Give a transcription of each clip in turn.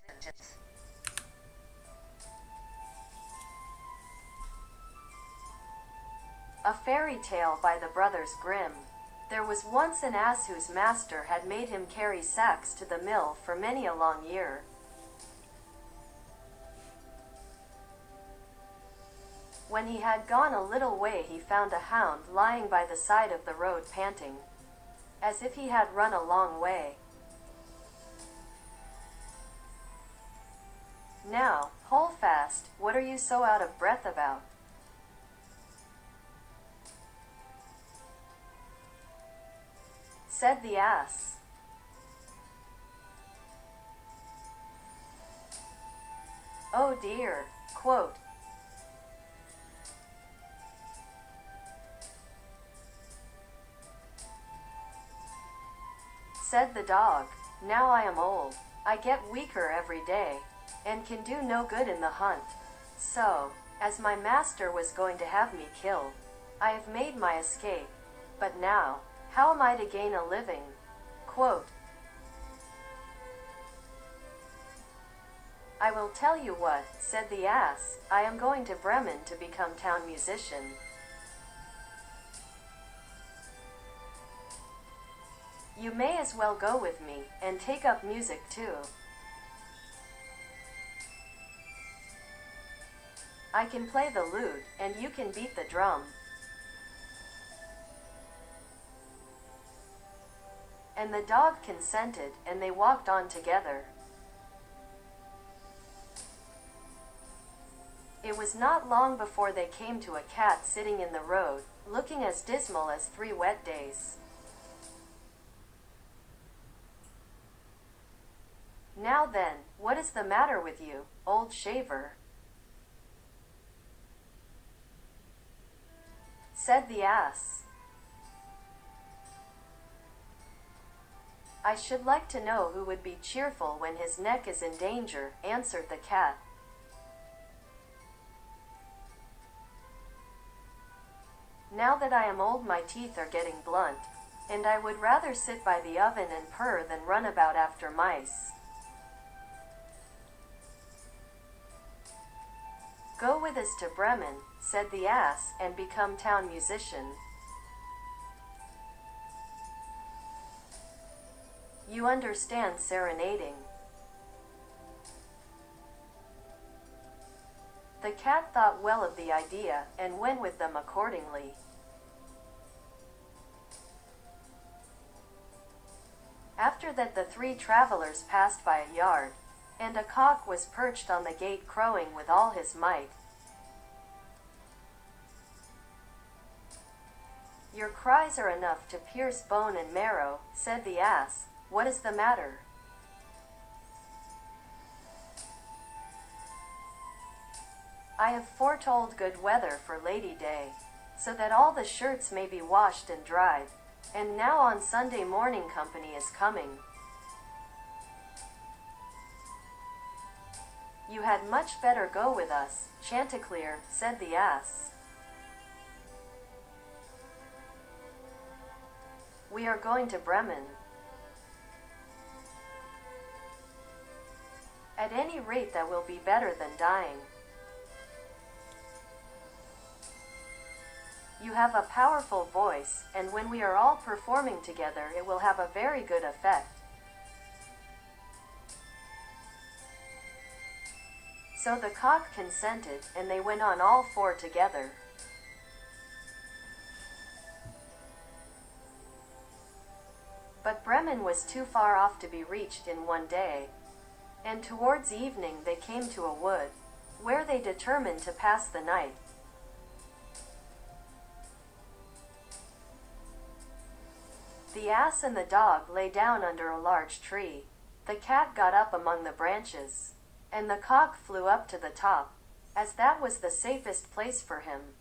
sentence. A fairy tale by the Brothers Grimm. There was once an ass whose master had made him carry sacks to the mill for many a long year. When he had gone a little way, he found a hound lying by the side of the road panting, as if he had run a long way. "Now, hold fast, what are you so out of breath about?" said the ass. "Oh dear," quote, said the dog. "Now I am old. I get weaker every day, and can do no good in the hunt. So, as my master was going to have me killed, I have made my escape. But now, how am I to gain a living?" Quote, "I will tell you what," said the ass, "I am going to Bremen to become town musician. You may as well go with me, and take up music too. I can play the lute, and you can beat the drum." And the dog consented, and they walked on together. It was not long before they came to a cat sitting in the road, looking as dismal as 3 wet days. "Now then, what is the matter with you, old shaver?" said the ass. "I should like to know who would be cheerful when his neck is in danger," answered the cat. "Now that I am old, my teeth are getting blunt, and I would rather sit by the oven and purr than run about after mice." "Go with us to Bremen," said the ass, "and become town musician. You understand serenading." The cat thought well of the idea, and went with them accordingly. After that, the 3 travelers passed by a yard, and a cock was perched on the gate crowing with all his might. "Your cries are enough to pierce bone and marrow," said the ass. "What is the matter?" "I have foretold good weather for Lady Day, so that all the shirts may be washed and dried, and now on Sunday morning company is coming. You had much better go with us, Chanticleer," said the ass. "We are going to Bremen. At any rate, that will be better than dying. You have a powerful voice, and when we are all performing together, it will have a very good effect." So the cock consented, and they went on all 4 together. But Bremen was too far off to be reached in one day, and towards evening they came to a wood, where they determined to pass the night. The ass and the dog lay down under a large tree. The cat got up among the branches, and the cock flew up to the top, as that was the safest place for him.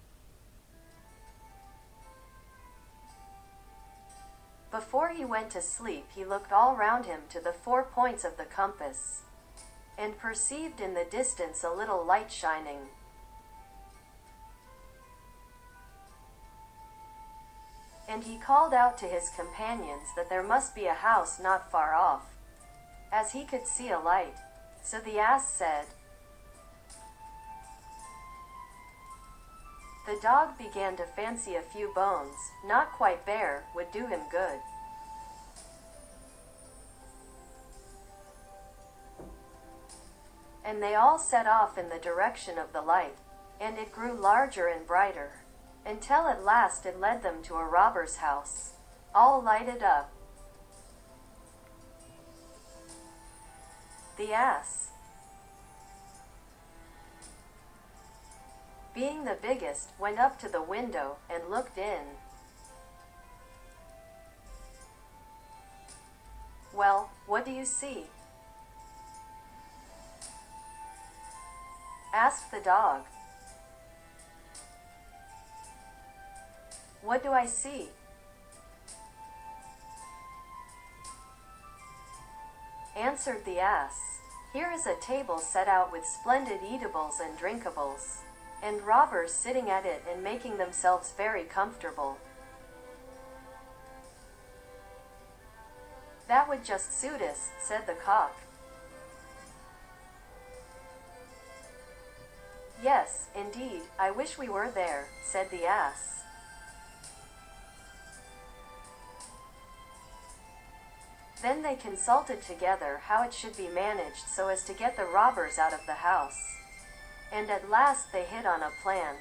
Before he went to sleep, he looked all round him to the 4 points of the compass, and perceived in the distance a little light shining. And he called out to his companions that there must be a house not far off, as he could see a light. So the ass said. The dog began to fancy a few bones, not quite bare, would do him good. And they all set off in the direction of the light, and it grew larger and brighter, until at last it led them to a robber's house, all lighted up. The ass, being the biggest, went up to the window and looked in. "Well, what do you see?" asked the dog. "What do I see?" answered the ass. "Here is a table set out with splendid eatables and drinkables, and robbers sitting at it and making themselves very comfortable." "That would just suit us," said the cock. "Yes, indeed, I wish we were there," said the ass. Then they consulted together how it should be managed so as to get the robbers out of the house, and at last they hit on a plan.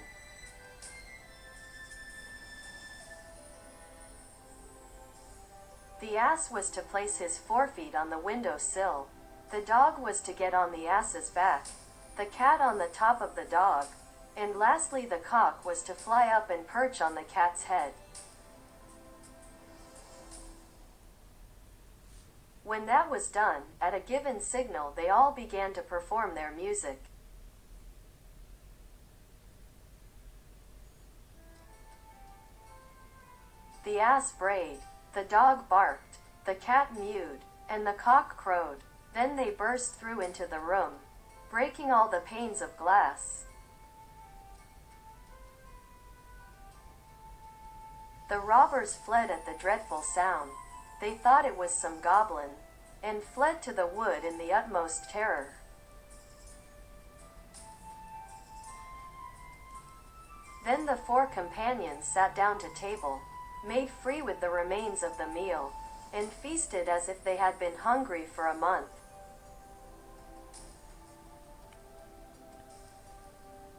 The ass was to place his forefeet on the window sill, the dog was to get on the ass's back, the cat on the top of the dog, and lastly the cock was to fly up and perch on the cat's head. When that was done, at a given signal they all began to perform their music. The ass brayed, the dog barked, the cat mewed, and the cock crowed. Then they burst through into the room, breaking all the panes of glass. The robbers fled at the dreadful sound. They thought it was some goblin, and fled to the wood in the utmost terror. Then the four companions sat down to table, made free with the remains of the meal, and feasted as if they had been hungry for a month.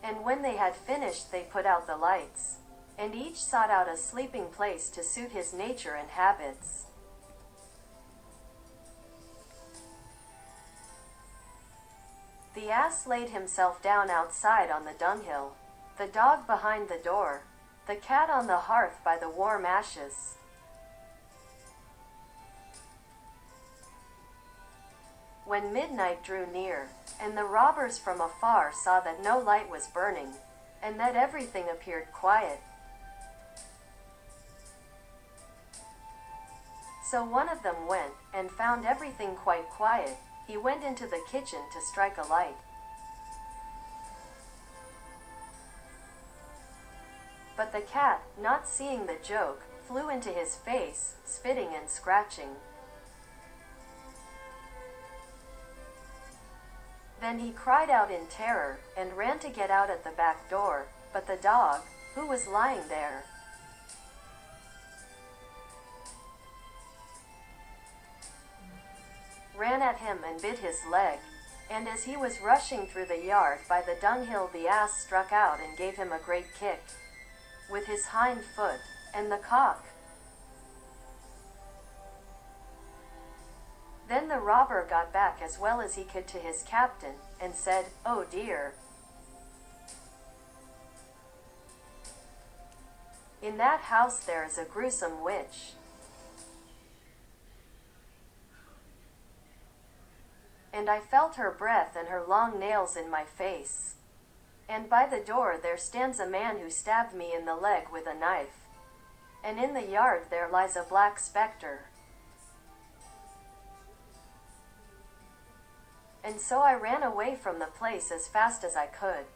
And when they had finished they put out the lights, and each sought out a sleeping place to suit his nature and habits. The ass laid himself down outside on the dunghill, the dog behind the door, the cat on the hearth by the warm ashes. When midnight drew near, and the robbers from afar saw that no light was burning, and that everything appeared quiet, so one of them went, and found everything quite quiet. He went into the kitchen to strike a light. But the cat, not seeing the joke, flew into his face, spitting and scratching. Then he cried out in terror, and ran to get out at the back door, but the dog, who was lying there, ran at him and bit his leg, and as he was rushing through the yard by the dunghill the ass struck out and gave him a great kick with his hind foot, and the cock. Then the robber got back as well as he could to his captain, and said, "Oh dear! In that house there is a gruesome witch. And I felt her breath and her long nails in my face. And by the door there stands a man who stabbed me in the leg with a knife. And in the yard there lies a black spectre." And so I ran away from the place as fast as I could.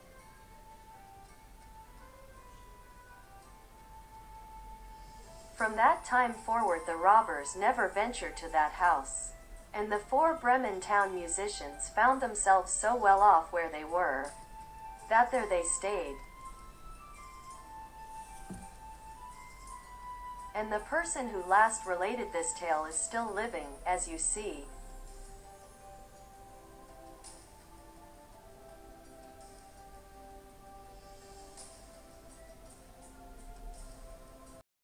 From that time forward the robbers never ventured to that house, And the four Bremen town musicians found themselves so well off where they were, that there they stayed. And the person who last related this tale is still living, as you see.